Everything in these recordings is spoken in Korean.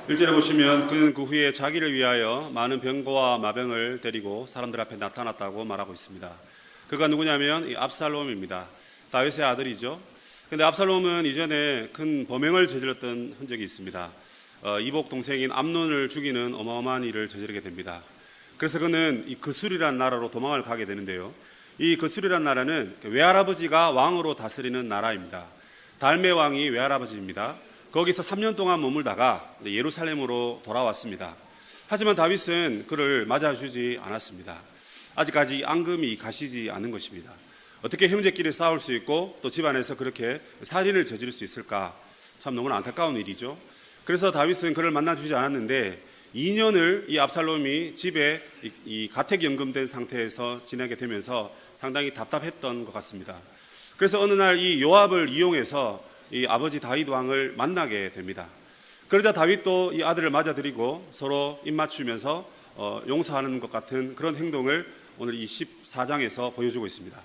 1절에 보시면 그는 그 후에 자기를 위하여 많은 병거와 마병을 데리고 사람들 앞에 나타났다고 말하고 있습니다. 그가 누구냐면 이 압살롬입니다. 다윗의 아들이죠. 근데 압살롬은 이전에 큰 범행을 저질렀던 흔적이 있습니다. 이복 동생인 암논을 죽이는 어마어마한 일을 저지르게 됩니다. 그래서 그는 이 그술이라는 나라로 도망을 가게 되는데요. 이 그술이라는 나라는 외할아버지가 왕으로 다스리는 나라입니다. 달메 왕이 외할아버지입니다. 거기서 3년 동안 머물다가 예루살렘으로 돌아왔습니다. 하지만 다윗은 그를 맞아주지 않았습니다. 아직까지 앙금이 가시지 않은 것입니다. 어떻게 형제끼리 싸울 수 있고 또 집안에서 그렇게 살인을 저지를 수 있을까? 참 너무나 안타까운 일이죠. 그래서 다윗은 그를 만나주지 않았는데 2년을 이 압살롬이 집에 이 가택연금된 상태에서 지내게 되면서 상당히 답답했던 것 같습니다. 그래서 어느 날 이 요압을 이용해서 이 아버지 다윗 왕을 만나게 됩니다. 그러자 다윗도 이 아들을 맞아들이고 서로 입맞추면서 용서하는 것 같은 그런 행동을 오늘 이 14장에서 보여주고 있습니다.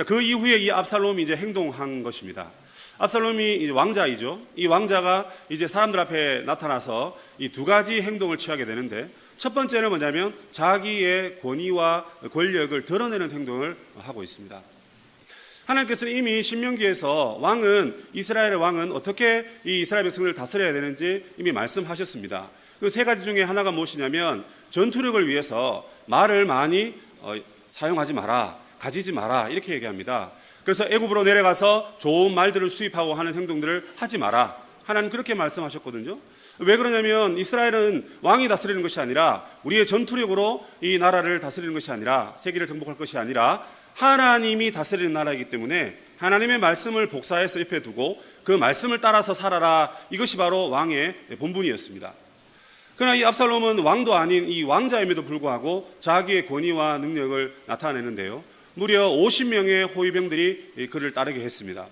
그 이후에 이 압살롬이 이제 행동한 것입니다. 압살롬이 이제 왕자이죠. 이 왕자가 이제 사람들 앞에 나타나서 이 두 가지 행동을 취하게 되는데, 첫 번째는 뭐냐면 자기의 권위와 권력을 드러내는 행동을 하고 있습니다. 하나님께서는 이미 신명기에서 이스라엘의 왕은 어떻게 이 이스라엘 백성을 다스려야 되는지 이미 말씀하셨습니다. 그 세 가지 중에 하나가 무엇이냐면 전투력을 위해서 말을 많이 사용하지 마라, 가지지 마라, 이렇게 얘기합니다. 그래서 애굽으로 내려가서 좋은 말들을 수입하고 하는 행동들을 하지 마라. 하나님 그렇게 말씀하셨거든요. 왜 그러냐면 이스라엘은 왕이 다스리는 것이 아니라 우리의 전투력으로 이 나라를 다스리는 것이 아니라 세계를 정복할 것이 아니라 하나님이 다스리는 나라이기 때문에 하나님의 말씀을 복사해서 옆에 두고 그 말씀을 따라서 살아라. 이것이 바로 왕의 본분이었습니다. 그러나 이 압살롬은 왕도 아닌 이 왕자임에도 불구하고 자기의 권위와 능력을 나타내는데요. 무려 50명의 호위병들이 그를 따르게 했습니다.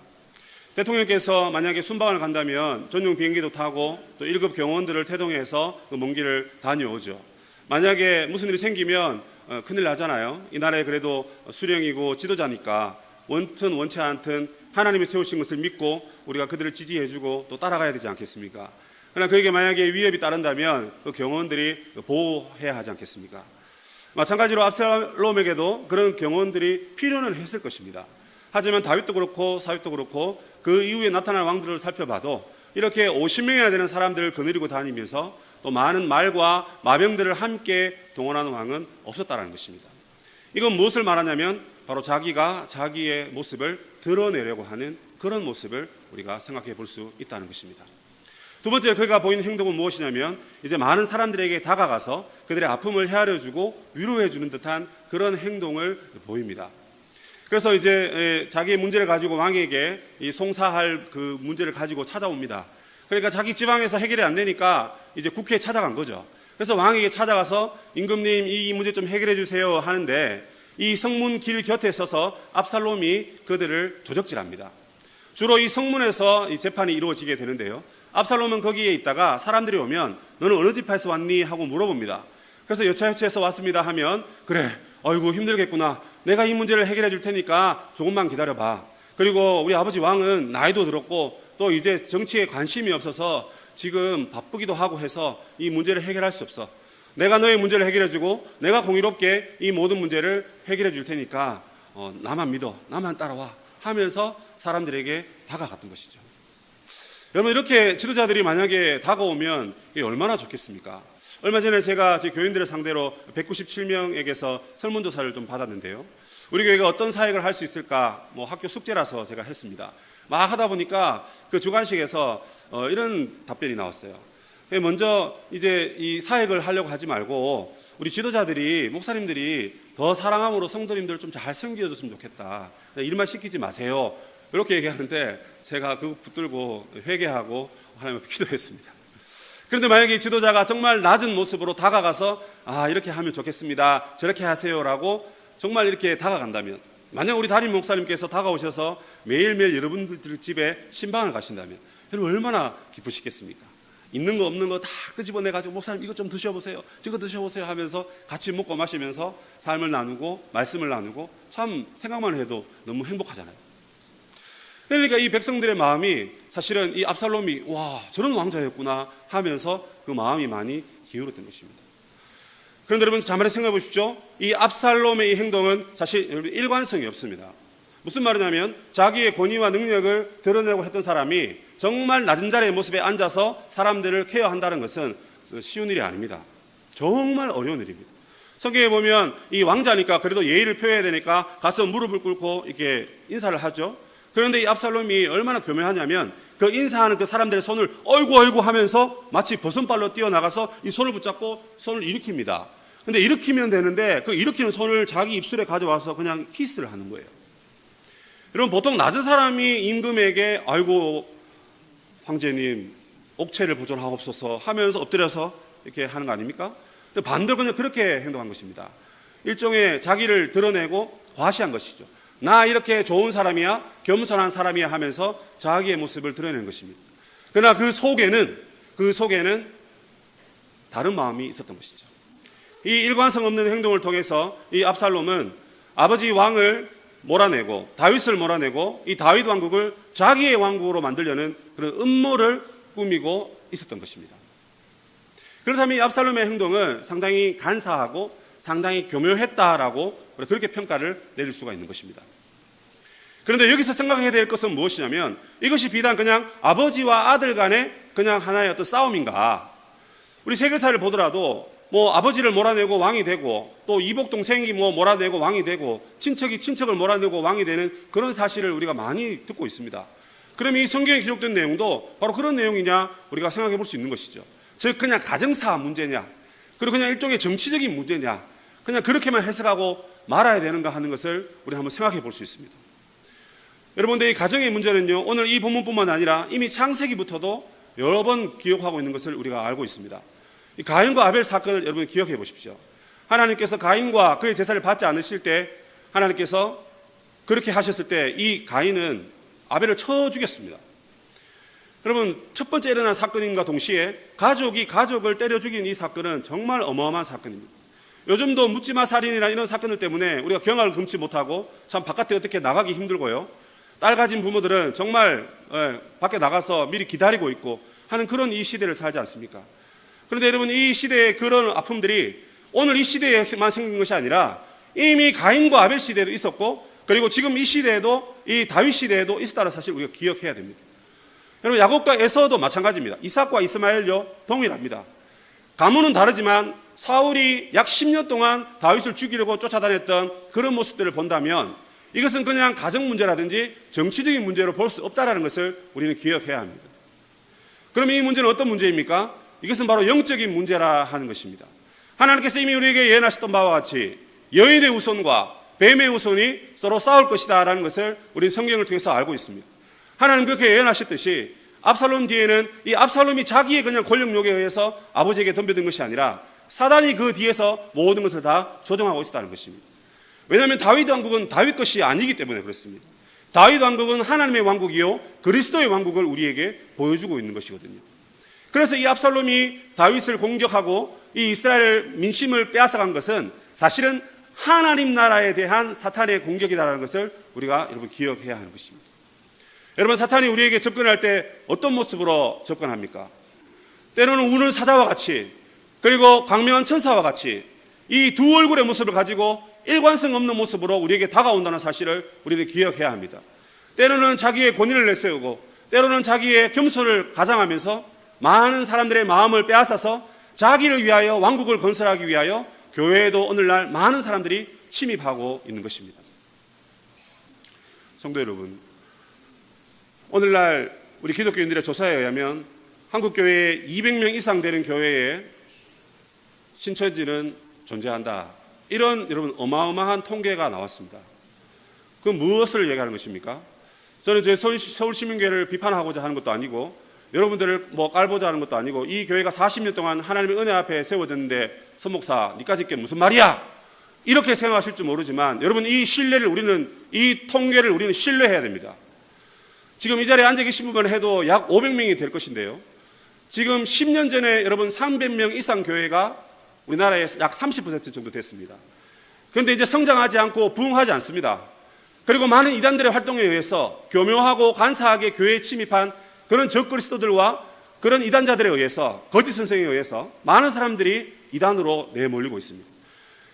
대통령께서 만약에 순방을 간다면 전용 비행기도 타고 또 1급 경호원들을 태동해서 그 먼 길을 다녀오죠. 만약에 무슨 일이 생기면 큰일 나잖아요. 이 나라에 그래도 수령이고 지도자니까 원튼 원치 않든 하나님이 세우신 것을 믿고 우리가 그들을 지지해주고 또 따라가야 되지 않겠습니까? 그러나 그에게 만약에 위협이 따른다면 그 경호원들이 보호해야 하지 않겠습니까? 마찬가지로 압살롬에게도 그런 경호원들이 필요는 했을 것입니다. 하지만 다윗도 그렇고 사윗도 그렇고 그 이후에 나타난 왕들을 살펴봐도 이렇게 50명이나 되는 사람들을 거느리고 다니면서 또 많은 말과 마병들을 함께 동원하는 왕은 없었다는 것입니다. 이건 무엇을 말하냐면 바로 자기가 자기의 모습을 드러내려고 하는 그런 모습을 우리가 생각해 볼 수 있다는 것입니다. 두 번째 그가 보이는 행동은 무엇이냐면 이제 많은 사람들에게 다가가서 그들의 아픔을 헤아려주고 위로해주는 듯한 그런 행동을 보입니다. 그래서 이제 자기의 문제를 가지고 왕에게 이 송사할 그 문제를 가지고 찾아옵니다. 그러니까 자기 지방에서 해결이 안 되니까 이제 국회에 찾아간 거죠. 그래서 왕에게 찾아가서 임금님 이 문제 좀 해결해 주세요 하는데 이 성문 길 곁에 서서 압살롬이 그들을 도적질합니다. 주로 이 성문에서 이 재판이 이루어지게 되는데요. 압살롬은 거기에 있다가 사람들이 오면 너는 어느 집에서 왔니? 하고 물어봅니다. 그래서 여차여차해서 왔습니다 하면 그래, 아이고 힘들겠구나. 내가 이 문제를 해결해 줄 테니까 조금만 기다려봐. 그리고 우리 아버지 왕은 나이도 들었고 또 이제 정치에 관심이 없어서 지금 바쁘기도 하고 해서 이 문제를 해결할 수 없어. 내가 너의 문제를 해결해 주고 내가 공의롭게 이 모든 문제를 해결해 줄 테니까 나만 믿어, 나만 따라와 하면서 사람들에게 다가갔던 것이죠. 여러분 이렇게 지도자들이 만약에 다가오면 이게 얼마나 좋겠습니까? 얼마 전에 제가 제 교인들을 상대로 197명에게서 설문조사를 좀 받았는데요. 우리 교회가 어떤 사역을 할 수 있을까? 학교 숙제라서 제가 했습니다. 막 하다 보니까 그 주관식에서 이런 답변이 나왔어요. 먼저 이제 이 사역을 하려고 하지 말고 우리 지도자들이 목사님들이 더 사랑함으로 성도님들을 좀 잘 섬겨줬으면 좋겠다. 일만 시키지 마세요. 이렇게 얘기하는데 제가 그거 붙들고 회개하고 하나님께 기도했습니다. 그런데 만약에 지도자가 정말 낮은 모습으로 다가가서 이렇게 하면 좋겠습니다. 저렇게 하세요라고 정말 이렇게 다가간다면, 만약 우리 담임 목사님께서 다가오셔서 매일매일 여러분들 집에 신방을 가신다면 여러분 얼마나 기쁘시겠습니까? 있는 거 없는 거 다 끄집어내가지고 목사님 이것 좀 드셔보세요, 저거 드셔보세요 하면서 같이 먹고 마시면서 삶을 나누고 말씀을 나누고 참 생각만 해도 너무 행복하잖아요. 그러니까 이 백성들의 마음이 사실은 이 압살롬이 와 저런 왕자였구나 하면서 그 마음이 많이 기울었던 것입니다. 그런데 여러분 자만히 생각해 보십시오. 이 압살롬의 이 행동은 사실 일관성이 없습니다. 무슨 말이냐면 자기의 권위와 능력을 드러내고 했던 사람이 정말 낮은 자리의 모습에 앉아서 사람들을 케어한다는 것은 쉬운 일이 아닙니다. 정말 어려운 일입니다. 성경에 보면 이 왕자니까 그래도 예의를 표해야 되니까 가서 무릎을 꿇고 이렇게 인사를 하죠. 그런데 이 압살롬이 얼마나 교묘하냐면 그 인사하는 그 사람들의 손을 어이구 하면서 마치 버선발로 뛰어나가서 이 손을 붙잡고 손을 일으킵니다. 근데 일으키면 되는데 그 일으키는 손을 자기 입술에 가져와서 그냥 키스를 하는 거예요. 여러분 보통 낮은 사람이 임금에게 아이고 황제님 옥체를 보존하옵소서 하면서 엎드려서 이렇게 하는 거 아닙니까? 근데 반대로 그냥 그렇게 행동한 것입니다. 일종의 자기를 드러내고 과시한 것이죠. 나 이렇게 좋은 사람이야 겸손한 사람이야 하면서 자기의 모습을 드러내는 것입니다. 그러나 그 속에는 다른 마음이 있었던 것이죠. 이 일관성 없는 행동을 통해서 이 압살롬은 아버지 왕을 몰아내고 다윗을 몰아내고 이 다윗 왕국을 자기의 왕국으로 만들려는 그런 음모를 꾸미고 있었던 것입니다. 그렇다면 이 압살롬의 행동은 상당히 간사하고 상당히 교묘했다라고 그렇게 평가를 내릴 수가 있는 것입니다. 그런데 여기서 생각해야 될 것은 무엇이냐면 이것이 비단 그냥 아버지와 아들 간의 그냥 하나의 어떤 싸움인가? 우리 세계사를 보더라도 뭐 아버지를 몰아내고 왕이 되고 또 이복 동생이 뭐 몰아내고 왕이 되고 친척이 친척을 몰아내고 왕이 되는 그런 사실을 우리가 많이 듣고 있습니다. 그럼 이 성경에 기록된 내용도 바로 그런 내용이냐 우리가 생각해 볼 수 있는 것이죠. 즉 그냥 가정사 문제냐 그리고 그냥 일종의 정치적인 문제냐 그냥 그렇게만 해석하고 말아야 되는가 하는 것을 우리 한번 생각해 볼 수 있습니다. 여러분들 이 가정의 문제는요 오늘 이 본문뿐만 아니라 이미 창세기부터도 여러 번 기억하고 있는 것을 우리가 알고 있습니다. 이 가인과 아벨 사건을 여러분 기억해 보십시오. 하나님께서 가인과 그의 제사를 받지 않으실 때 하나님께서 그렇게 하셨을 때 이 가인은 아벨을 쳐 죽였습니다. 여러분 첫 번째 일어난 사건인가 동시에 가족이 가족을 때려 죽인 이 사건은 정말 어마어마한 사건입니다. 요즘도 묻지마 살인이나 이런 사건들 때문에 우리가 경악을 금치 못하고 참 바깥에 어떻게 나가기 힘들고요. 딸 가진 부모들은 정말 밖에 나가서 미리 기다리고 있고 하는 그런 이 시대를 살지 않습니까? 그런데 여러분 이 시대의 그런 아픔들이 오늘 이 시대에만 생긴 것이 아니라 이미 가인과 아벨 시대에도 있었고 그리고 지금 이 시대에도 이 다윗 시대에도 있었다는 사실 우리가 기억해야 됩니다. 여러분 야곱과 에서도 마찬가지입니다. 이삭과 이스마엘요 동일합니다. 가문은 다르지만 사울이 약 10년 동안 다윗을 죽이려고 쫓아다녔던 그런 모습들을 본다면 이것은 그냥 가정 문제라든지 정치적인 문제로 볼 수 없다는 것을 우리는 기억해야 합니다. 그럼 이 문제는 어떤 문제입니까? 이것은 바로 영적인 문제라 하는 것입니다. 하나님께서 이미 우리에게 예언하셨던 바와 같이 여인의 후손과 뱀의 후손이 서로 싸울 것이다 라는 것을 우리는 성경을 통해서 알고 있습니다. 하나님 그렇게 예언하셨듯이 압살롬 뒤에는 이 압살롬이 자기의 그냥 권력욕에 의해서 아버지에게 덤벼든 것이 아니라 사단이 그 뒤에서 모든 것을 다 조정하고 있었다는 것입니다. 왜냐하면 다윗 왕국은 다윗 것이 아니기 때문에 그렇습니다. 다윗 왕국은 하나님의 왕국이요 그리스도의 왕국을 우리에게 보여주고 있는 것이거든요. 그래서 이 압살롬이 다윗을 공격하고 이 이스라엘 민심을 빼앗아간 것은 사실은 하나님 나라에 대한 사탄의 공격이다라는 것을 우리가 여러분 기억해야 하는 것입니다. 여러분 사탄이 우리에게 접근할 때 어떤 모습으로 접근합니까? 때로는 우는 사자와 같이 그리고 광명한 천사와 같이 이 두 얼굴의 모습을 가지고 일관성 없는 모습으로 우리에게 다가온다는 사실을 우리는 기억해야 합니다. 때로는 자기의 권위를 내세우고 때로는 자기의 겸손을 가장하면서 많은 사람들의 마음을 빼앗아서 자기를 위하여 왕국을 건설하기 위하여 교회에도 오늘날 많은 사람들이 침입하고 있는 것입니다. 성도 여러분, 오늘날 우리 기독교인들의 조사에 의하면 한국교회에 200명 이상 되는 교회에 신천지는 존재한다. 이런 여러분 어마어마한 통계가 나왔습니다. 그 무엇을 얘기하는 것입니까? 저는 제 서울시민교회를 비판하고자 하는 것도 아니고 여러분들을 깔보자 하는 것도 아니고 이 교회가 40년 동안 하나님의 은혜 앞에 세워졌는데 선목사 니까지 게 무슨 말이야? 이렇게 생각하실 줄 모르지만 여러분 이 통계를 우리는 신뢰해야 됩니다. 지금 이 자리에 앉아 계신 분만 해도 약 500명이 될 것인데요. 지금 10년 전에 여러분 300명 이상 교회가 우리나라에 약 30% 정도 됐습니다. 그런데 이제 성장하지 않고 부흥하지 않습니다. 그리고 많은 이단들의 활동에 의해서 교묘하고 간사하게 교회에 침입한 그런 적그리스도들과 그런 이단자들에 의해서, 거짓 선생에 의해서 많은 사람들이 이단으로 내몰리고 있습니다.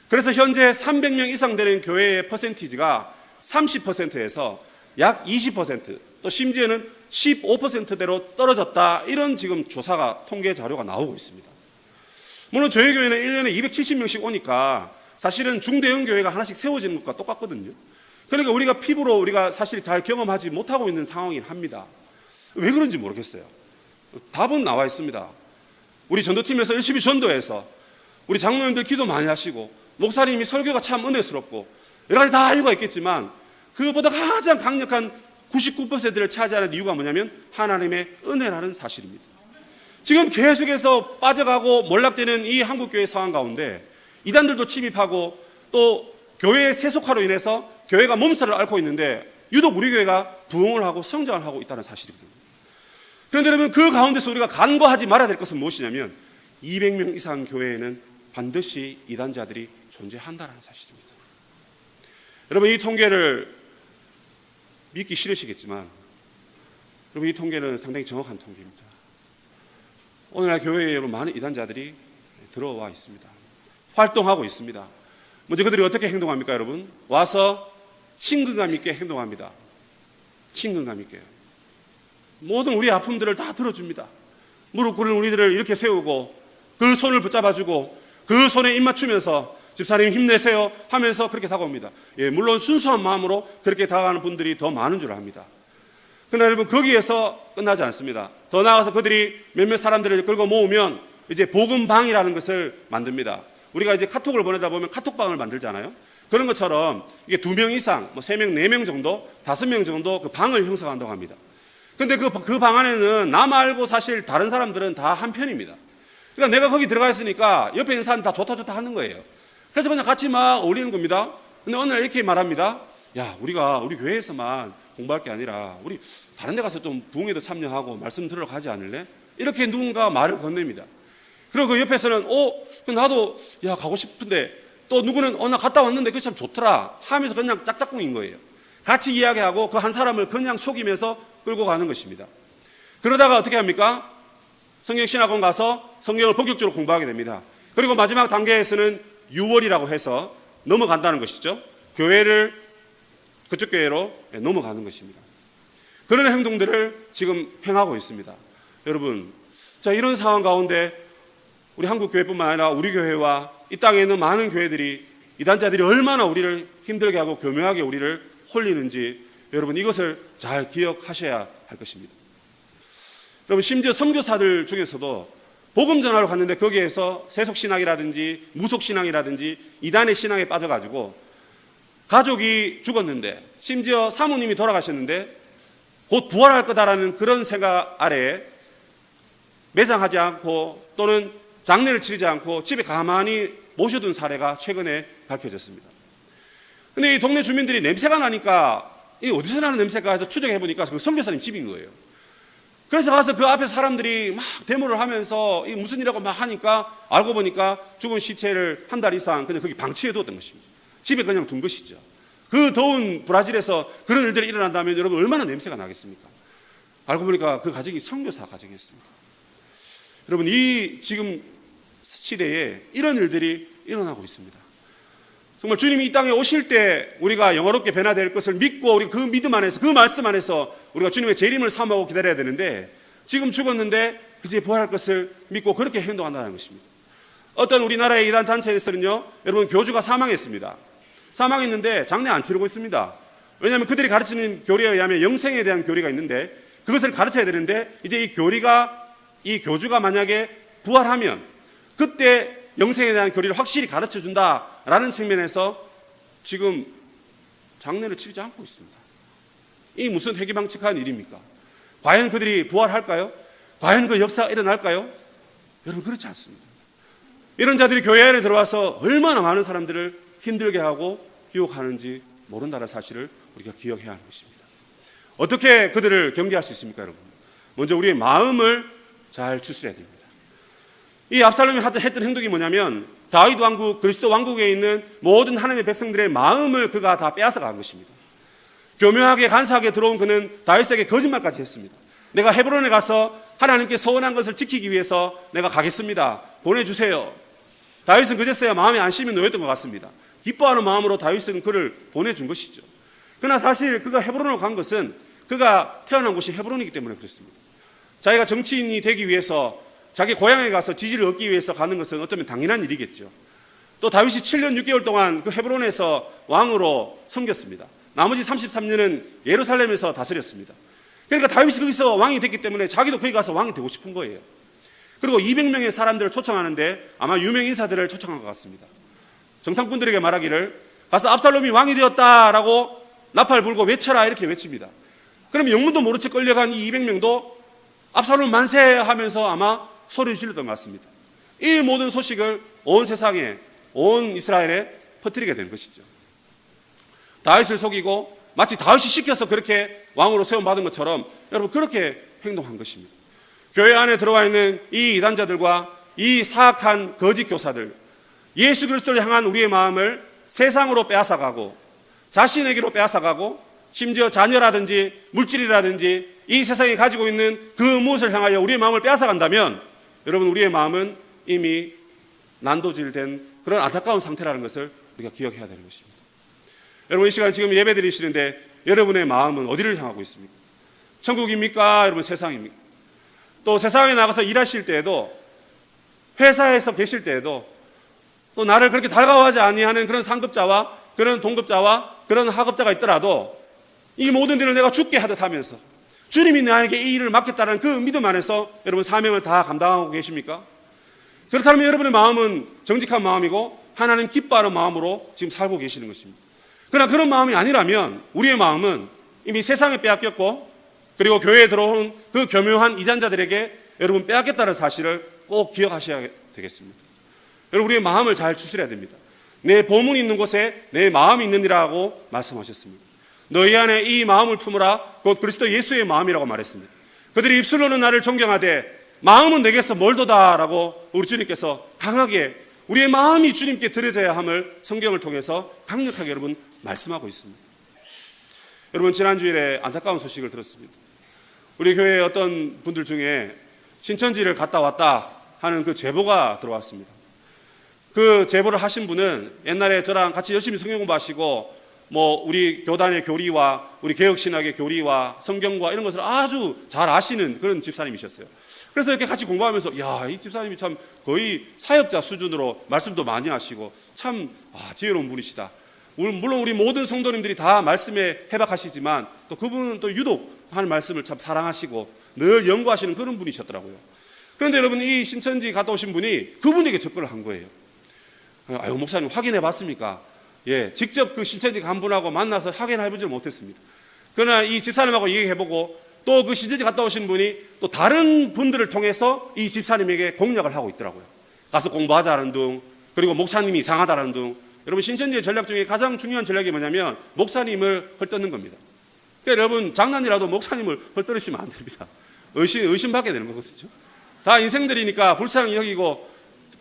그래서 현재 300명 이상 되는 교회의 퍼센티지가 30%에서 약 20%, 또 심지어는 15%대로 떨어졌다, 이런 지금 조사가, 통계 자료가 나오고 있습니다. 물론 저희 교회는 1년에 270명씩 오니까 사실은 중대형 교회가 하나씩 세워지는 것과 똑같거든요. 그러니까 우리가 피부로 우리가 사실 잘 경험하지 못하고 있는 상황이긴 합니다. 왜 그런지 모르겠어요. 답은 나와 있습니다. 우리 전도팀에서 열심히 전도해서 우리 장로님들 기도 많이 하시고 목사님이 설교가 참 은혜스럽고 여러 가지 다 이유가 있겠지만, 그것보다 가장 강력한 99%를 차지하는 이유가 뭐냐면 하나님의 은혜라는 사실입니다. 지금 계속해서 빠져가고 몰락되는 이 한국교회 상황 가운데 이단들도 침입하고 또 교회의 세속화로 인해서 교회가 몸살을 앓고 있는데 유독 우리 교회가 부흥을 하고 성장을 하고 있다는 사실이거든요. 그런데 여러분, 그 가운데서 우리가 간과하지 말아야 될 것은 무엇이냐면 200명 이상 교회에는 반드시 이단자들이 존재한다는 사실입니다. 여러분, 이 통계를 믿기 싫으시겠지만 여러분, 이 통계는 상당히 정확한 통계입니다. 오늘날 교회에 여러분 많은 이단자들이 들어와 있습니다. 활동하고 있습니다. 먼저 그들이 어떻게 행동합니까? 여러분, 와서 친근감 있게 행동합니다. 친근감 있게요. 모든 우리 아픔들을 다 들어줍니다. 무릎 꿇은 우리들을 이렇게 세우고 그 손을 붙잡아주고 그 손에 입 맞추면서 집사님 힘내세요 하면서 그렇게 다가옵니다. 예, 물론 순수한 마음으로 그렇게 다가가는 분들이 더 많은 줄 압니다. 그러나 여러분, 거기에서 끝나지 않습니다. 더 나아가서 그들이 몇몇 사람들을 끌고 모으면 이제 복음방이라는 것을 만듭니다. 우리가 이제 카톡을 보내다 보면 카톡방을 만들잖아요. 그런 것처럼 이게 2명 이상, 3명, 4명 정도, 5명 정도 그 방을 형성한다고 합니다. 근데 그 방 안에는 나 말고 사실 다른 사람들은 다 한편입니다. 그러니까 내가 거기 들어가 있으니까 옆에 있는 사람 다 좋다 하는 거예요. 그래서 그냥 같이 막 어울리는 겁니다. 근데 어느 날 이렇게 말합니다. 야, 우리가 우리 교회에서만 공부할 게 아니라 우리 다른 데 가서 좀 부흥회도 참여하고 말씀 들으러 가지 않을래? 이렇게 누군가 말을 건넵니다. 그리고 그 옆에서는 나도 야 가고 싶은데, 또 누구는 나 갔다 왔는데 그게 참 좋더라 하면서 그냥 짝짝꿍인 거예요. 같이 이야기하고 그 한 사람을 그냥 속이면서 끌고 가는 것입니다. 그러다가 어떻게 합니까? 성경신학원 가서 성경을 본격적으로 공부하게 됩니다. 그리고 마지막 단계에서는 유월이라고 해서 넘어간다는 것이죠. 교회를 그쪽 교회로 넘어가는 것입니다. 그런 행동들을 지금 행하고 있습니다. 여러분, 자, 이런 상황 가운데 우리 한국 교회뿐만 아니라 우리 교회와 이 땅에 있는 많은 교회들이, 이단자들이 얼마나 우리를 힘들게 하고 교묘하게 우리를 홀리는지 여러분, 이것을 잘 기억하셔야 할 것입니다. 여러분, 심지어 선교사들 중에서도 복음 전하러 갔는데 거기에서 세속신앙이라든지 무속신앙이라든지 이단의 신앙에 빠져가지고 가족이 죽었는데, 심지어 사모님이 돌아가셨는데 곧 부활할 거다라는 그런 생각 아래에 매장하지 않고 또는 장례를 치르지 않고 집에 가만히 모셔둔 사례가 최근에 밝혀졌습니다. 근데 이 동네 주민들이 냄새가 나니까 이 어디서 나는 냄새가 해서 추적해보니까 그 선교사님 집인 거예요. 그래서 가서 그 앞에 사람들이 막 데모를 하면서 이 무슨 일이라고 막 하니까 알고 보니까 죽은 시체를 한 달 이상 그냥 거기 방치해 두었던 것입니다. 집에 그냥 둔 것이죠. 그 더운 브라질에서 그런 일들이 일어난다면 여러분 얼마나 냄새가 나겠습니까? 알고 보니까 그 가정이 선교사 가정이었습니다. 여러분, 이 지금 시대에 이런 일들이 일어나고 있습니다. 정말 주님이 이 땅에 오실 때 우리가 영화롭게 변화될 것을 믿고 우리 그 믿음 안에서, 그 말씀 안에서 우리가 주님의 재림을 사모하고 기다려야 되는데, 지금 죽었는데 그제 부활할 것을 믿고 그렇게 행동한다는 것입니다. 어떤 우리나라의 이단 단체에서는요, 여러분, 교주가 사망했습니다. 사망했는데 장례 안 치르고 있습니다. 왜냐하면 그들이 가르치는 교리에 의하면 영생에 대한 교리가 있는데 그것을 가르쳐야 되는데, 이제 이 교주가 만약에 부활하면 그때 영생에 대한 교리를 확실히 가르쳐 준다라는 측면에서 지금 장례를 치르지 않고 있습니다. 이 무슨 회기망측한 일입니까? 과연 그들이 부활할까요? 과연 그 역사가 일어날까요? 여러분, 그렇지 않습니다. 이런 자들이 교회 안에 들어와서 얼마나 많은 사람들을 힘들게 하고 유혹하는지 모른다는 사실을 우리가 기억해야 하는 것입니다. 어떻게 그들을 경계할 수 있습니까, 여러분? 먼저 우리의 마음을 잘 추스려야 됩니다. 이 압살롬이 했던 행동이 뭐냐면, 다윗 왕국, 그리스도 왕국에 있는 모든 하나님의 백성들의 마음을 그가 다 빼앗아 간 것입니다. 교묘하게 간사하게 들어온 그는 다윗에게 거짓말까지 했습니다. 내가 헤브론에 가서 하나님께 서원한 것을 지키기 위해서 내가 가겠습니다. 보내주세요. 다윗은 그제서야 마음에 안심이 놓였던 것 같습니다. 기뻐하는 마음으로 다윗은 그를 보내준 것이죠. 그러나 사실 그가 헤브론으로 간 것은 그가 태어난 곳이 헤브론이기 때문에 그렇습니다. 자기가 정치인이 되기 위해서 자기 고향에 가서 지지를 얻기 위해서 가는 것은 어쩌면 당연한 일이겠죠. 또 다윗이 7년 6개월 동안 그 헤브론에서 왕으로 섬겼습니다. 나머지 33년은 예루살렘에서 다스렸습니다. 그러니까 다윗이 거기서 왕이 됐기 때문에 자기도 거기 가서 왕이 되고 싶은 거예요. 그리고 200명의 사람들을 초청하는데 아마 유명 인사들을 초청한 것 같습니다. 정탐꾼들에게 말하기를 가서 압살롬이 왕이 되었다라고 나팔 불고 외쳐라 이렇게 외칩니다. 그럼 영문도 모른 채 끌려간 이 200명도 압살롬 만세 하면서 아마 소리를 질렀던 것 같습니다. 이 모든 소식을 온 세상에 온 이스라엘에 퍼뜨리게 된 것이죠. 다윗을 속이고 마치 다윗이 시켜서 그렇게 왕으로 세움받은 것처럼 여러분 그렇게 행동한 것입니다. 교회 안에 들어와 있는 이 이단자들과 이 사악한 거짓 교사들, 예수 그리스도를 향한 우리의 마음을 세상으로 빼앗아가고 자신에게로 빼앗아가고 심지어 자녀라든지 물질이라든지 이 세상에 가지고 있는 그 무엇을 향하여 우리의 마음을 빼앗아간다면 여러분 우리의 마음은 이미 난도질된 그런 안타까운 상태라는 것을 우리가 기억해야 되는 것입니다. 여러분 이 시간 지금 예배 드리시는데 여러분의 마음은 어디를 향하고 있습니까? 천국입니까? 여러분 세상입니까? 또 세상에 나가서 일하실 때에도 회사에서 계실 때에도 또 나를 그렇게 달가워하지 아니하는 그런 상급자와 그런 동급자와 그런 하급자가 있더라도 이 모든 일을 내가 죽게 하듯 하면서 주님이 나에게 이 일을 맡겼다는 그 믿음 안에서 여러분 사명을 다 감당하고 계십니까? 그렇다면 여러분의 마음은 정직한 마음이고 하나님 기뻐하는 마음으로 지금 살고 계시는 것입니다. 그러나 그런 마음이 아니라면 우리의 마음은 이미 세상에 빼앗겼고 그리고 교회에 들어온 그 교묘한 이단자들에게 여러분 빼앗겼다는 사실을 꼭 기억하셔야 되겠습니다. 여러분 우리의 마음을 잘 추스려야 됩니다. 내 보문이 있는 곳에 내 마음이 있느니라고 말씀하셨습니다. 너희 안에 이 마음을 품으라 곧 그리스도 예수의 마음이라고 말했습니다. 그들이 입술로는 나를 존경하되 마음은 내게서 멀도다라고 우리 주님께서 강하게 우리의 마음이 주님께 드려져야 함을 성경을 통해서 강력하게 여러분 말씀하고 있습니다. 여러분 지난 주일에 안타까운 소식을 들었습니다. 우리 교회에 어떤 분들 중에 신천지를 갔다 왔다 하는 그 제보가 들어왔습니다. 그 제보를 하신 분은 옛날에 저랑 같이 열심히 성경 공부하시고 우리 교단의 교리와 우리 개혁신학의 교리와 성경과 이런 것을 아주 잘 아시는 그런 집사님이셨어요. 그래서 이렇게 같이 공부하면서 이 집사님이 참 거의 사역자 수준으로 말씀도 많이 하시고 참 지혜로운 분이시다. 물론 우리 모든 성도님들이 다 말씀에 해박하시지만 또 그분은 또 유독 하는 말씀을 참 사랑하시고 늘 연구하시는 그런 분이셨더라고요. 그런데 여러분 이 신천지 갔다 오신 분이 그분에게 접근을 한 거예요. 목사님 확인해 봤습니까? 직접 그 신천지 간 분하고 만나서 확인해 보지를 못했습니다. 그러나 이 집사님하고 얘기해보고 또 그 신천지 갔다 오신 분이 또 다른 분들을 통해서 이 집사님에게 공략을 하고 있더라고요. 가서 공부하자는 둥, 그리고 목사님이 이상하다는 둥. 여러분 신천지의 전략 중에 가장 중요한 전략이 뭐냐면 목사님을 헐뜯는 겁니다. 그러니까 여러분 장난이라도 목사님을 헐뜯으시면 안 됩니다. 의심받게 되는 거거든요. 다 인생들이니까 불쌍히 여기고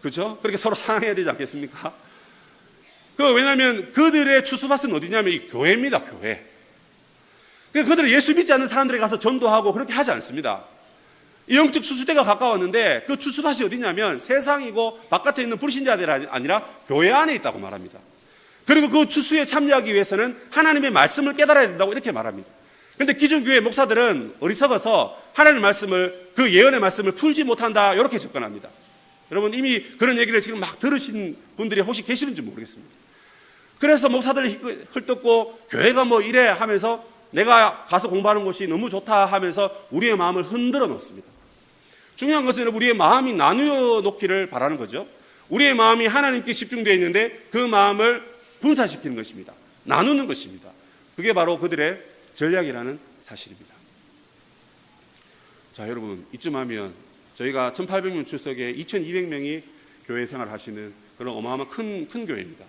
그렇죠? 그렇게 서로 사랑해야 되지 않겠습니까? 왜냐하면 그들의 추수밭은 어디냐면 이 교회입니다. 교회. 그들은 예수 믿지 않는 사람들에게 가서 전도하고 그렇게 하지 않습니다. 이 영적 추수대가 가까웠는데 그 추수밭이 어디냐면 세상이고 바깥에 있는 불신자들이 아니라 교회 안에 있다고 말합니다. 그리고 그 추수에 참여하기 위해서는 하나님의 말씀을 깨달아야 된다고 이렇게 말합니다. 그런데 기존교회 목사들은 어리석어서 하나님의 말씀을 그 예언의 말씀을 풀지 못한다 이렇게 접근합니다. 여러분 이미 그런 얘기를 지금 막 들으신 분들이 혹시 계시는지 모르겠습니다. 그래서 목사들을 헐뜯고 교회가 이래 하면서 내가 가서 공부하는 곳이 너무 좋다 하면서 우리의 마음을 흔들어 놓습니다. 중요한 것은 우리의 마음이 나누어 놓기를 바라는 거죠. 우리의 마음이 하나님께 집중되어 있는데 그 마음을 분산시키는 것입니다. 나누는 것입니다. 그게 바로 그들의 전략이라는 사실입니다. 자, 여러분 이쯤 하면 저희가 1800명 출석에 2200명이 교회 생활을 하시는 그런 어마어마한 큰 교회입니다.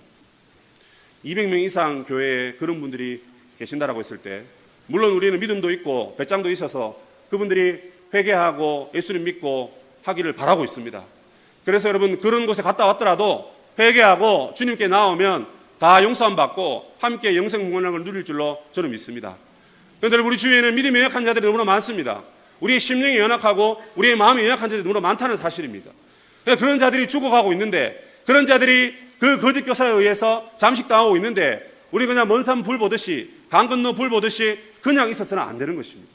200명 이상 교회에 그런 분들이 계신다라고 했을 때 물론 우리는 믿음도 있고 배짱도 있어서 그분들이 회개하고 예수님 믿고 하기를 바라고 있습니다. 그래서 여러분 그런 곳에 갔다 왔더라도 회개하고 주님께 나오면 다 용서함 받고 함께 영생 무한을 누릴 줄로 저는 믿습니다. 그런데 우리 주위에는 믿음이 연약한 자들이 너무나 많습니다. 우리의 심령이 연약하고 우리의 마음이 연약한 자들이 너무나 많다는 사실입니다. 그런 자들이 죽어가고 있는데, 그런 자들이 그 거짓 교사에 의해서 잠식당하고 있는데, 우리 그냥 먼 산 불 보듯이, 강 건너 불 보듯이 그냥 있어서는 안 되는 것입니다.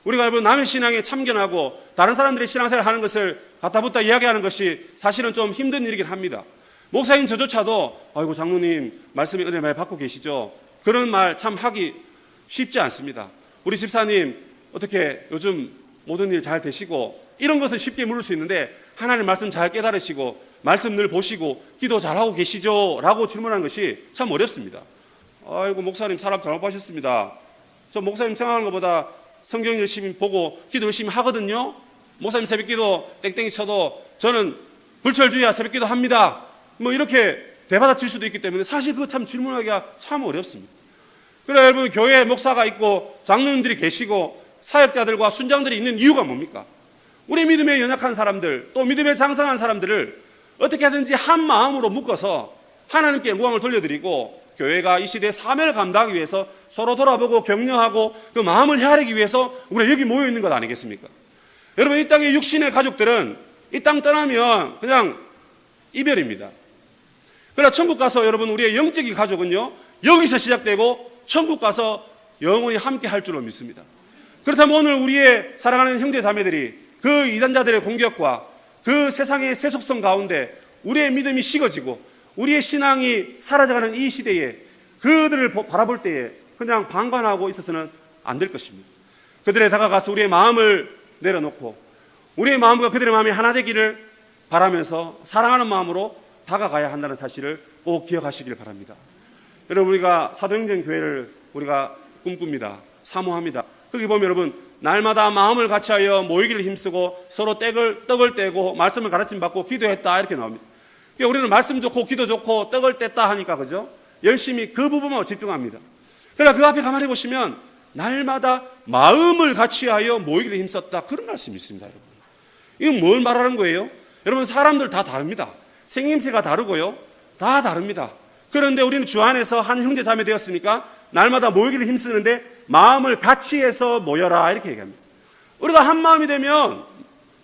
우리가 여러분 남의 신앙에 참견하고 다른 사람들의 신앙생활을 하는 것을 갖다 붙다 이야기하는 것이 사실은 좀 힘든 일이긴 합니다. 목사님 저조차도 아이고 장로님 말씀에 은혜 많이 받고 계시죠? 그런 말 참 하기 쉽지 않습니다. 우리 집사님 어떻게 요즘 모든 일 잘 되시고, 이런 것은 쉽게 물을 수 있는데 하나님 말씀 잘 깨달으시고 말씀 늘 보시고 기도 잘하고 계시죠? 라고 질문하는 것이 참 어렵습니다. 아이고 목사님 사람 잘못 보셨습니다. 저 목사님 생각하는 것보다 성경 열심히 보고 기도 열심히 하거든요. 목사님 새벽기도 땡땡이 쳐도 저는 불철주야 새벽기도 합니다. 뭐 이렇게 대받아칠 수도 있기 때문에 사실 그거 참 질문하기가 참 어렵습니다. 그래 여러분, 교회에 목사가 있고 장로님들이 계시고 사역자들과 순장들이 있는 이유가 뭡니까? 우리 믿음에 연약한 사람들, 또 믿음에 장성한 사람들을 어떻게 하든지 한 마음으로 묶어서 하나님께 영광을 돌려드리고, 교회가 이 시대의 사명을 감당하기 위해서 서로 돌아보고 격려하고 그 마음을 헤아리기 위해서 우리가 여기 모여 있는 것 아니겠습니까? 여러분, 이 땅의 육신의 가족들은 이 땅 떠나면 그냥 이별입니다. 그러나 천국 가서 여러분, 우리의 영적인 가족은요, 여기서 시작되고 천국 가서 영원히 함께 할 줄로 믿습니다. 그렇다면 오늘 우리의 사랑하는 형제 자매들이 그 이단자들의 공격과 그 세상의 세속성 가운데 우리의 믿음이 식어지고 우리의 신앙이 사라져가는 이 시대에 그들을 바라볼 때에 그냥 방관하고 있어서는 안 될 것입니다. 그들에 다가가서 우리의 마음을 내려놓고 우리의 마음과 그들의 마음이 하나 되기를 바라면서 사랑하는 마음으로 다가가야 한다는 사실을 꼭 기억하시길 바랍니다. 여러분, 우리가 사도행전 교회를 우리가 꿈꿉니다. 사모합니다. 거기 보면 여러분, 날마다 마음을 같이하여 모이기를 힘쓰고 서로 떡을 떼고 말씀을 가르침 받고 기도했다, 이렇게 나옵니다. 그러니까 우리는 말씀 좋고 기도 좋고 떡을 뗐다 하니까, 그죠? 열심히 그 부분만 집중합니다. 그러나 그 앞에 가만히 보시면 날마다 마음을 같이하여 모이기를 힘썼다, 그런 말씀이 있습니다. 여러분, 이건 뭘 말하는 거예요? 여러분, 사람들 다 다릅니다. 생김새가 다르고요, 다 다릅니다. 그런데 우리는 주 안에서 한 형제 자매 되었으니까 날마다 모이기를 힘쓰는데 마음을 같이 해서 모여라, 이렇게 얘기합니다. 우리가 한 마음이 되면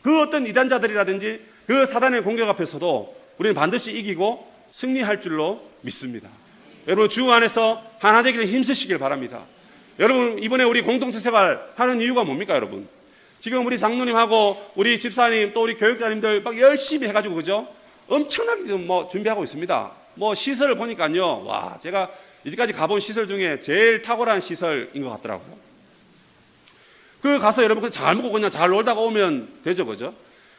그 어떤 이단자들이라든지 그 사단의 공격 앞에서도 우리는 반드시 이기고 승리할 줄로 믿습니다. 여러분, 주 안에서 하나 되기를 힘쓰시길 바랍니다. 여러분, 이번에 우리 공동체 생활 하는 이유가 뭡니까? 여러분, 지금 우리 장로님하고 우리 집사님 또 우리 교육자님들 막 열심히 해가지고, 그죠? 엄청나게 지금 뭐 준비하고 있습니다. 뭐 시설을 보니까요, 와, 제가 이제까지 가본 시설 중에 제일 탁월한 시설인 것 같더라고요. 그 가서 여러분 잘 먹고 그냥 잘 놀다가 오면 되죠, 그죠?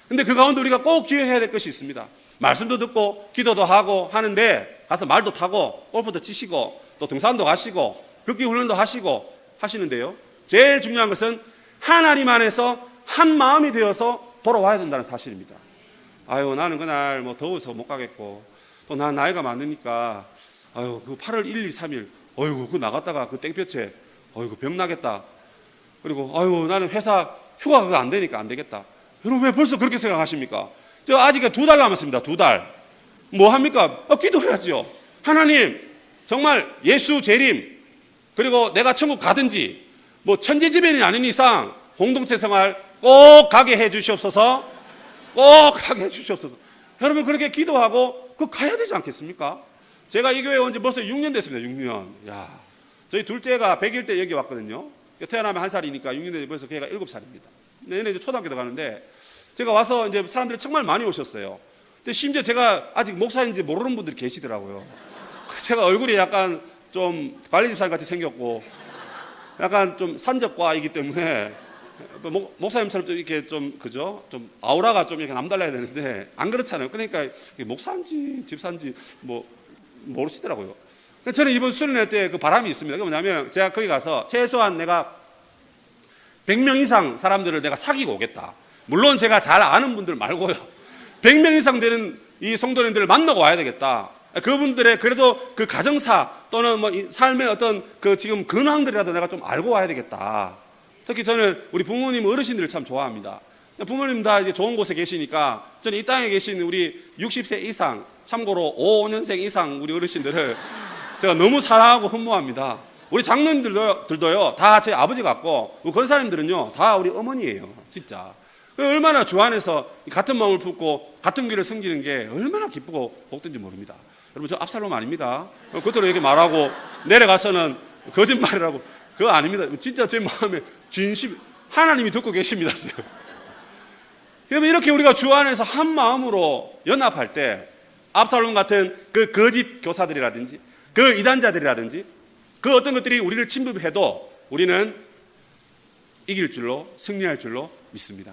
근데 그 가운데 우리가 꼭 기억해야 될 것이 있습니다. 말씀도 듣고 기도도 하고 하는데 가서 말도 타고 골프도 치시고 또 등산도 가시고 걷기 훈련도 하시고 하시는데요, 제일 중요한 것은 하나님 안에서 한 마음이 되어서 돌아와야 된다는 사실입니다. 아유, 나는 그날 뭐 더워서 못 가겠고, 또 난 나이가 많으니까 아유, 그 8월 1, 2, 3일 어이구, 그 나갔다가 그 땡볕에 어이구, 병 나겠다. 그리고 아유, 나는 회사 휴가 그거 안 되니까 안 되겠다. 여러분, 왜 벌써 그렇게 생각하십니까? 저 아직 2달 남았습니다. 2달. 뭐 합니까? 기도해야죠. 하나님, 정말 예수 재림, 그리고 내가 천국 가든지 뭐 천지지변이 아닌 이상 공동체 생활 꼭 가게 해 주시옵소서. 꼭 가게 해 주시옵소서. 여러분, 그렇게 기도하고 그 가야 되지 않겠습니까? 제가 이 교회 온 지 벌써 6년 됐습니다. 6년. 야, 저희 둘째가 100일 때 여기 왔거든요. 태어나면 1살이니까 6년 됐는데 벌써 걔가 7살입니다. 내년에 이제 초등학교 가는데 제가 와서 이제 사람들이 정말 많이 오셨어요. 근데 심지어 제가 아직 목사인지 모르는 분들이 계시더라고요. 제가 얼굴이 약간 좀 관리집사님 같이 생겼고 약간 좀 산적과이기 때문에 목사님처럼 좀 이렇게 좀, 그죠? 좀 아우라가 좀 이렇게 남달라야 되는데 안 그렇잖아요. 그러니까 목사인지 집사인지 뭐 모르시더라고요. 저는 이번 수련회 때 그 바람이 있습니다. 그게 뭐냐면 제가 거기 가서 최소한 내가 100명 이상 사람들을 내가 사귀고 오겠다. 물론 제가 잘 아는 분들 말고요. 100명 이상 되는 이 성도님들을 만나고 와야 되겠다. 그분들의 그래도 그 가정사 또는 뭐 삶의 어떤 그 지금 근황들이라도 내가 좀 알고 와야 되겠다. 특히 저는 우리 부모님 어르신들을 참 좋아합니다. 부모님 다 이제 좋은 곳에 계시니까 저는 이 땅에 계신 우리 60세 이상, 참고로 5년생 이상 우리 어르신들을 제가 너무 사랑하고 흠모합니다. 우리 장로님들도요, 다 제 아버지 같고, 우리 권사님들은요, 다 우리 어머니예요. 진짜. 얼마나 주 안에서 같은 마음을 품고 같은 길을 섬기는 게 얼마나 기쁘고 복된지 모릅니다. 여러분, 저 압살롬 아닙니다. 겉으로 이렇게 말하고 내려가서는 거짓말이라고. 그거 아닙니다. 진짜 제 마음에 진심, 하나님이 듣고 계십니다, 지금. 여러분, 이렇게 우리가 주 안에서 한 마음으로 연합할 때 압살롬 같은 그 거짓 교사들이라든지 그 이단자들이라든지 그 어떤 것들이 우리를 침범해도 우리는 이길 줄로, 승리할 줄로 믿습니다.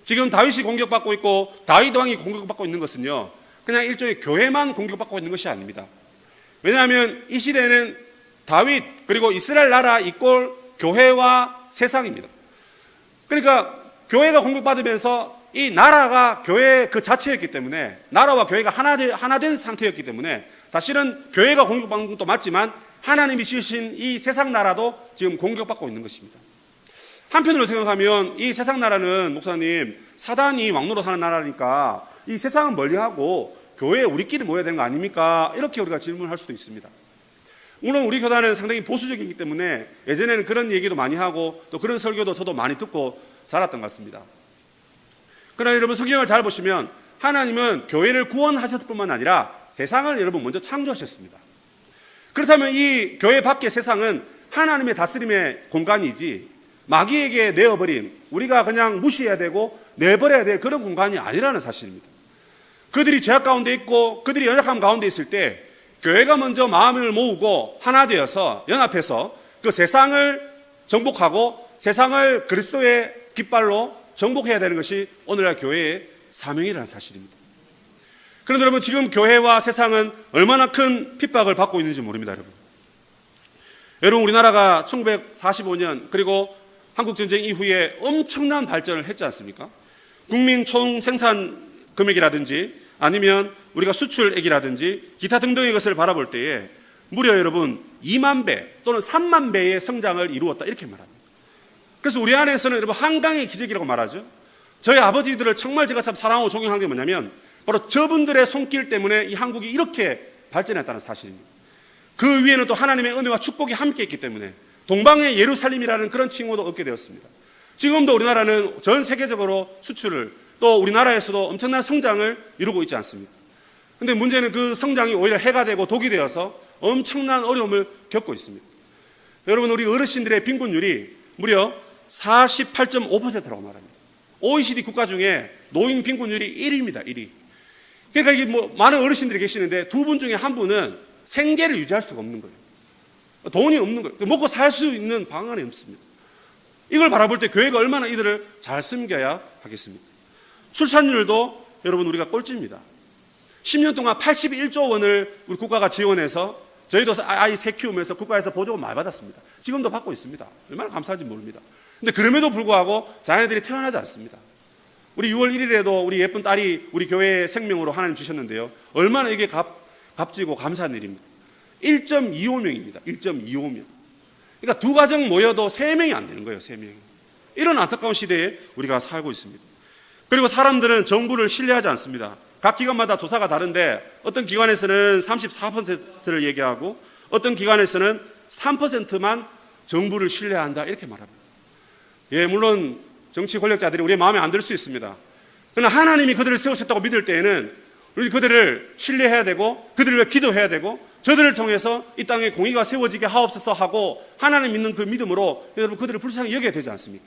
지금 다윗이 공격받고 있고 다윗 왕이 공격받고 있는 것은요, 그냥 일종의 교회만 공격받고 있는 것이 아닙니다. 왜냐하면 이 시대는 다윗 그리고 이스라엘 나라 이꼴 교회와 세상입니다. 그러니까 교회가 공격받으면서 이 나라가 교회 그 자체였기 때문에, 나라와 교회가 하나 된 상태였기 때문에 사실은 교회가 공격받는 것도 맞지만 하나님이 지으신 이 세상 나라도 지금 공격받고 있는 것입니다. 한편으로 생각하면 이 세상 나라는, 목사님, 사단이 왕노릇 하는 나라니까 이 세상은 멀리하고 교회에 우리끼리 모여야 되는 거 아닙니까? 이렇게 우리가 질문할 수도 있습니다. 물론 우리 교단은 상당히 보수적이기 때문에 예전에는 그런 얘기도 많이 하고 또 그런 설교도 저도 많이 듣고 자랐던 것 같습니다. 그러나 여러분, 성경을 잘 보시면 하나님은 교회를 구원하셨을 뿐만 아니라 세상을 여러분 먼저 창조하셨습니다. 그렇다면 이 교회 밖의 세상은 하나님의 다스림의 공간이지 마귀에게 내어버린, 우리가 그냥 무시해야 되고 내버려야 될 그런 공간이 아니라는 사실입니다. 그들이 죄악 가운데 있고 그들이 연약함 가운데 있을 때 교회가 먼저 마음을 모으고 하나 되어서 연합해서 그 세상을 정복하고 세상을 그리스도의 깃발로 정복해야 되는 것이 오늘날 교회의 사명이라는 사실입니다. 그런데 여러분, 지금 교회와 세상은 얼마나 큰 핍박을 받고 있는지 모릅니다. 여러분, 우리나라가 1945년 그리고 한국전쟁 이후에 엄청난 발전을 했지 않습니까? 국민 총 생산 금액이라든지 아니면 우리가 수출액이라든지 기타 등등의 것을 바라볼 때에 무려 여러분 2만 배 또는 3만 배의 성장을 이루었다, 이렇게 말합니다. 그래서 우리 안에서는 여러분 한강의 기적이라고 말하죠. 저희 아버지들을 정말 제가 참 사랑하고 존경한 게 뭐냐면 바로 저분들의 손길 때문에 이 한국이 이렇게 발전했다는 사실입니다. 그 위에는 또 하나님의 은혜와 축복이 함께 있기 때문에 동방의 예루살렘이라는 그런 칭호도 얻게 되었습니다. 지금도 우리나라는 전 세계적으로 수출을, 또 우리나라에서도 엄청난 성장을 이루고 있지 않습니까? 그런데 문제는 그 성장이 오히려 해가 되고 독이 되어서 엄청난 어려움을 겪고 있습니다. 여러분, 우리 어르신들의 빈곤율이 무려 48.5%라고 말합니다. OECD 국가 중에 노인 빈곤율이 1위입니다. 1위. 그러니까 이게 많은 어르신들이 계시는데 두 분 중에 한 분은 생계를 유지할 수가 없는 거예요. 돈이 없는 거예요. 먹고 살 수 있는 방안이 없습니다. 이걸 바라볼 때 교회가 얼마나 이들을 잘 섬겨야 하겠습니까? 출산율도 여러분 우리가 꼴찌입니다. 10년 동안 81조 원을 우리 국가가 지원해서 저희도 아이 새 키우면서 국가에서 보조금 많이 받았습니다. 지금도 받고 있습니다. 얼마나 감사한지 모릅니다. 근데 그럼에도 불구하고 자녀들이 태어나지 않습니다. 우리 6월 1일에도 우리 예쁜 딸이 우리 교회의 생명으로 하나님 주셨는데요. 얼마나 이게 값지고 감사한 일입니다. 1.25명입니다. 1.25명. 그러니까 두 가정 모여도 3명이 안 되는 거예요. 3명이. 이런 안타까운 시대에 우리가 살고 있습니다. 그리고 사람들은 정부를 신뢰하지 않습니다. 각 기관마다 조사가 다른데 어떤 기관에서는 34%를 얘기하고 어떤 기관에서는 3%만 정부를 신뢰한다, 이렇게 말합니다. 예, 물론 정치 권력자들이 우리의 마음에 안 들 수 있습니다. 그러나 하나님이 그들을 세우셨다고 믿을 때에는 우리 그들을 신뢰해야 되고 그들을 위해 기도해야 되고 저들을 통해서 이 땅에 공의가 세워지게 하옵소서 하고 하나님 믿는 그 믿음으로 여러분 그들을 불쌍히 여겨야 되지 않습니까?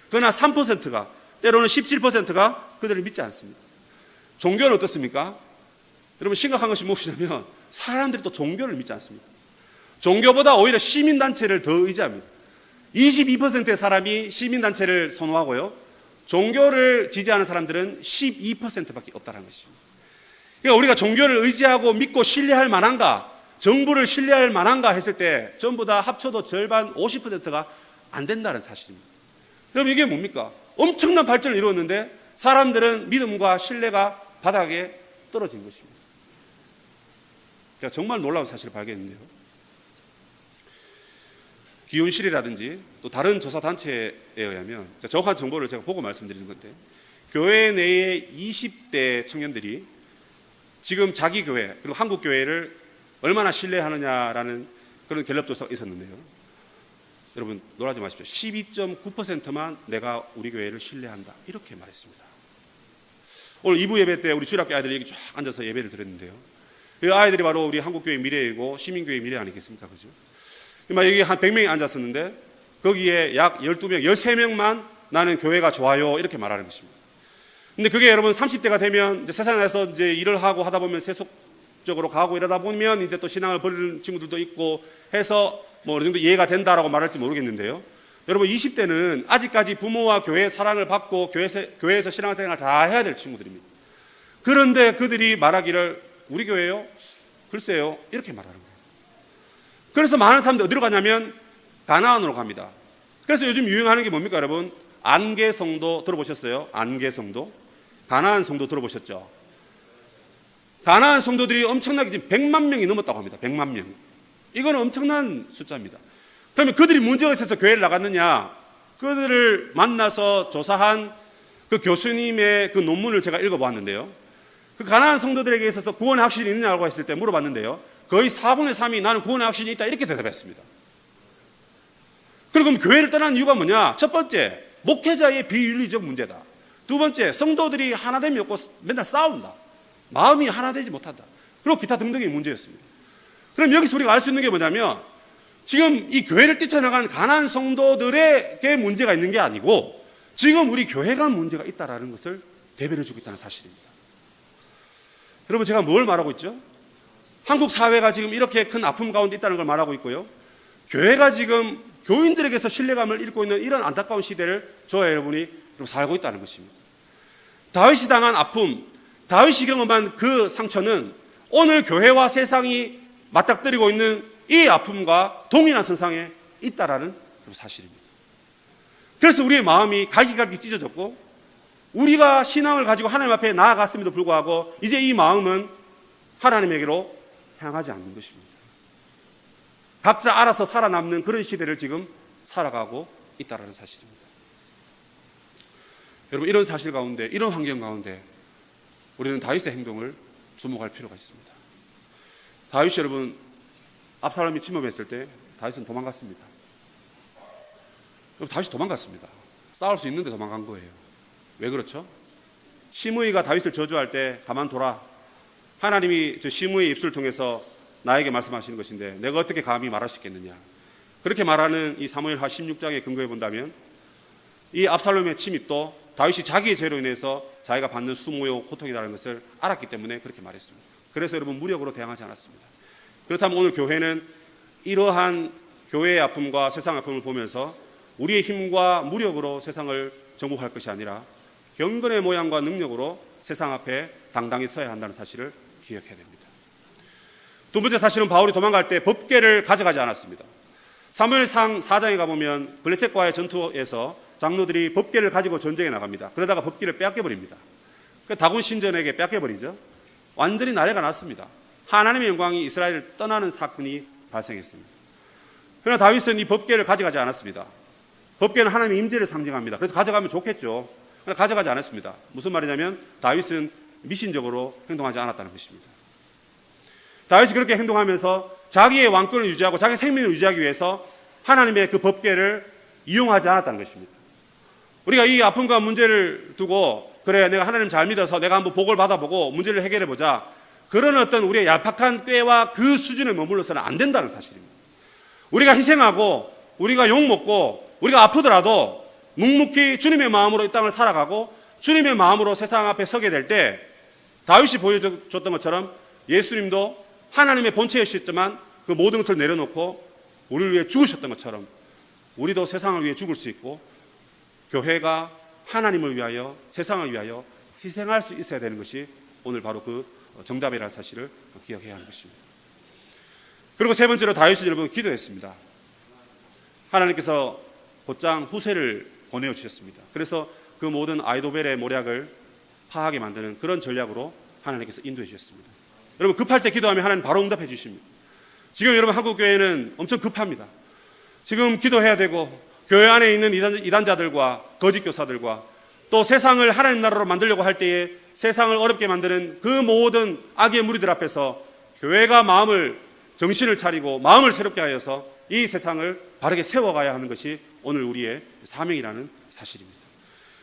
그러나 3%가 때로는 17%가 그들을 믿지 않습니다. 종교는 어떻습니까? 여러분 심각한 것이 무엇이냐면 사람들이 또 종교를 믿지 않습니다. 종교보다 오히려 시민단체를 더 의지합니다. 22%의 사람이 시민단체를 선호하고요, 종교를 지지하는 사람들은 12%밖에 없다는 것입니다. 그러니까 우리가 종교를 의지하고 믿고 신뢰할 만한가, 정부를 신뢰할 만한가 했을 때 전부 다 합쳐도 절반 50%가 안 된다는 사실입니다. 여러분 이게 뭡니까? 엄청난 발전을 이루었는데 사람들은 믿음과 신뢰가 바닥에 떨어진 것입니다. 제가 정말 놀라운 사실을 발견했는데요. 기온실이라든지 또 다른 조사 단체에 의하면, 정확한 정보를 제가 보고 말씀드리는 건데, 교회 내의 20대 청년들이 지금 자기 교회 그리고 한국 교회를 얼마나 신뢰하느냐라는 그런 갤럽 조사가 있었는데요. 여러분 놀라지 마십시오. 12.9%만 내가 우리 교회를 신뢰한다, 이렇게 말했습니다. 오늘 2부 예배 때 우리 주일학교 아이들이 여기 쫙 앉아서 예배를 드렸는데요. 이 아이들이 바로 우리 한국교회 미래이고 시민교회 미래 아니겠습니까? 그죠? 여기 한 100명이 앉았었는데 거기에 약 12명, 13명만 나는 교회가 좋아요, 이렇게 말하는 것입니다. 근데 그게 여러분 30대가 되면 이제 세상에서 이제 일을 하고 하다 보면 세속적으로 가고 이러다 보면 이제 또 신앙을 버리는 친구들도 있고 해서 뭐 어느 정도 이해가 된다라고 말할지 모르겠는데요. 여러분 20대는 아직까지 부모와 교회의 사랑을 받고 교회에서 신앙생활을 잘 해야 될 친구들입니다. 그런데 그들이 말하기를 우리 교회요? 글쎄요, 이렇게 말하는 거예요. 그래서 많은 사람들이 어디로 가냐면 가나안으로 갑니다. 그래서 요즘 유행하는 게 뭡니까 여러분? 안개성도 들어보셨어요? 안개성도? 가나안 성도 들어보셨죠? 가나안 성도들이 엄청나게 지금 100만 명이 넘었다고 합니다. 100만 명. 이거는 엄청난 숫자입니다. 그러면 그들이 문제가 있어서 교회를 나갔느냐? 그들을 만나서 조사한 그 교수님의 그 논문을 제가 읽어보았는데요. 그 가나안 성도들에게 있어서 구원의 확신이 있느냐고 했을 때 물어봤는데요. 거의 4분의 3이 나는 구원의 확신이 있다, 이렇게 대답했습니다. 그럼 교회를 떠난 이유가 뭐냐? 첫 번째, 목회자의 비윤리적 문제다. 두 번째, 성도들이 하나됨이 없고 맨날 싸운다. 마음이 하나 되지 못한다. 그리고 기타 등등의 문제였습니다. 그럼 여기서 우리가 알 수 있는 게 뭐냐면 지금 이 교회를 뛰쳐나간 가난한 성도들에게 문제가 있는 게 아니고 지금 우리 교회가 문제가 있다는 것을 대변해주고 있다는 사실입니다. 여러분 제가 뭘 말하고 있죠? 한국 사회가 지금 이렇게 큰 아픔 가운데 있다는 걸 말하고 있고요. 교회가 지금 교인들에게서 신뢰감을 잃고 있는 이런 안타까운 시대를 저와 여러분이 살고 있다는 것입니다. 다윗이 당한 아픔, 다윗이 경험한 그 상처는 오늘 교회와 세상이 맞닥뜨리고 있는 이 아픔과 동일한 선상에 있다라는 사실입니다. 그래서 우리의 마음이 갈기갈기 찢어졌고 우리가 신앙을 가지고 하나님 앞에 나아갔음에도 불구하고 이제 이 마음은 하나님에게로 향하지 않는 것입니다. 각자 알아서 살아남는 그런 시대를 지금 살아가고 있다는 사실입니다. 여러분 이런 사실 가운데, 이런 환경 가운데 우리는 다윗의 행동을 주목할 필요가 있습니다. 다윗이 여러분 압살롬이 침범했을 때 다윗은 도망갔습니다. 다윗이 도망갔습니다. 싸울 수 있는데 도망간 거예요. 왜 그렇죠? 시므이가 다윗을 저주할 때 가만둬라. 하나님이 저 시므이의 입술을 통해서 나에게 말씀하시는 것인데 내가 어떻게 감히 말할 수 있겠느냐. 그렇게 말하는 이 사무엘하 16장에 근거해 본다면 이 압살롬의 침입도 다윗이 자기의 죄로 인해서 자기가 받는 수모요 고통이라는 것을 알았기 때문에 그렇게 말했습니다. 그래서 여러분 무력으로 대항하지 않았습니다. 그렇다면 오늘 교회는 이러한 교회의 아픔과 세상 아픔을 보면서 우리의 힘과 무력으로 세상을 정복할 것이 아니라 경건의 모양과 능력으로 세상 앞에 당당히 서야 한다는 사실을 기억해야 됩니다. 두 번째 사실은 바울이 도망갈 때 법궤를 가져가지 않았습니다. 사무엘상 4장에 가보면 블레셋과의 전투에서 장로들이 법궤를 가지고 전쟁에 나갑니다. 그러다가 법궤를 빼앗겨버립니다. 다곤 신전에게 빼앗겨버리죠. 완전히 난리가 났습니다. 하나님의 영광이 이스라엘을 떠나는 사건이 발생했습니다. 그러나 다윗은 이 법궤를 가져가지 않았습니다. 법궤는 하나님의 임재를 상징합니다. 그래서 가져가면 좋겠죠. 그러나 가져가지 않았습니다. 무슨 말이냐면 다윗은 미신적으로 행동하지 않았다는 것입니다. 다윗이 그렇게 행동하면서 자기의 왕권을 유지하고 자기 생명을 유지하기 위해서 하나님의 그 법궤를 이용하지 않았다는 것입니다. 우리가 이 아픔과 문제를 두고 그래 내가 하나님 잘 믿어서 내가 한번 복을 받아보고 문제를 해결해보자, 그런 어떤 우리의 얄팍한 꾀와 그 수준에 머물러서는 안 된다는 사실입니다. 우리가 희생하고 우리가 욕먹고 우리가 아프더라도 묵묵히 주님의 마음으로 이 땅을 살아가고 주님의 마음으로 세상 앞에 서게 될 때 다윗이 보여줬던 것처럼 예수님도 하나님의 본체이셨지만 그 모든 것을 내려놓고 우리를 위해 죽으셨던 것처럼 우리도 세상을 위해 죽을 수 있고 교회가 하나님을 위하여 세상을 위하여 희생할 수 있어야 되는 것이 오늘 바로 그 정답이라는 사실을 기억해야 하는 것입니다. 그리고 세 번째로 다윗이 여러분 기도했습니다. 하나님께서 곧장 후세를 보내주셨습니다. 그래서 그 모든 아이도벨의 모략을 파하게 만드는 그런 전략으로 하나님께서 인도해 주셨습니다. 여러분 급할 때 기도하면 하나님 바로 응답해 주십니다. 지금 여러분 한국교회는 엄청 급합니다. 지금 기도해야 되고 교회 안에 있는 이단자들과 거짓 교사들과 또 세상을 하나님 나라로 만들려고 할 때에 세상을 어렵게 만드는 그 모든 악의 무리들 앞에서 교회가 마음을 정신을 차리고 마음을 새롭게 하여서 이 세상을 바르게 세워가야 하는 것이 오늘 우리의 사명이라는 사실입니다.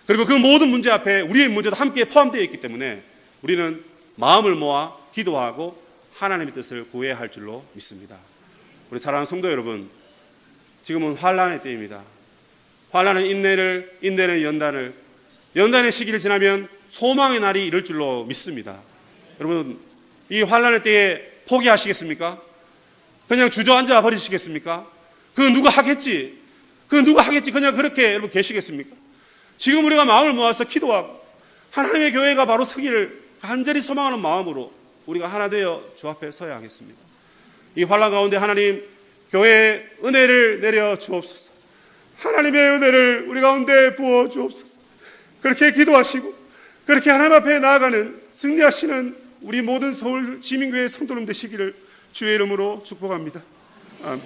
그리고 그 모든 문제 앞에 우리의 문제도 함께 포함되어 있기 때문에 우리는 마음을 모아 기도하고 하나님의 뜻을 구해야 할 줄로 믿습니다. 우리 사랑하는 성도 여러분, 지금은 환난의 때입니다. 환난은 인내는 연단의 시기를 지나면 소망의 날이 이를 줄로 믿습니다. 여러분, 이 환난의 때에 포기하시겠습니까? 그냥 주저앉아 버리시겠습니까? 그거 누가 하겠지 그냥 그렇게 여러분 계시겠습니까? 지금 우리가 마음을 모아서 기도하고 하나님의 교회가 바로 서기를 간절히 소망하는 마음으로 우리가 하나 되어 주 앞에 서야 하겠습니다. 이 환난 가운데 하나님 교회의 은혜를 내려 주옵소서. 하나님의 은혜를 우리 가운데 부어 주옵소서. 그렇게 기도하시고 그렇게 하나님 앞에 나아가는 승리하시는 우리 모든 서울 시민교회 성도님 되시기를 주의 이름으로 축복합니다. 아멘.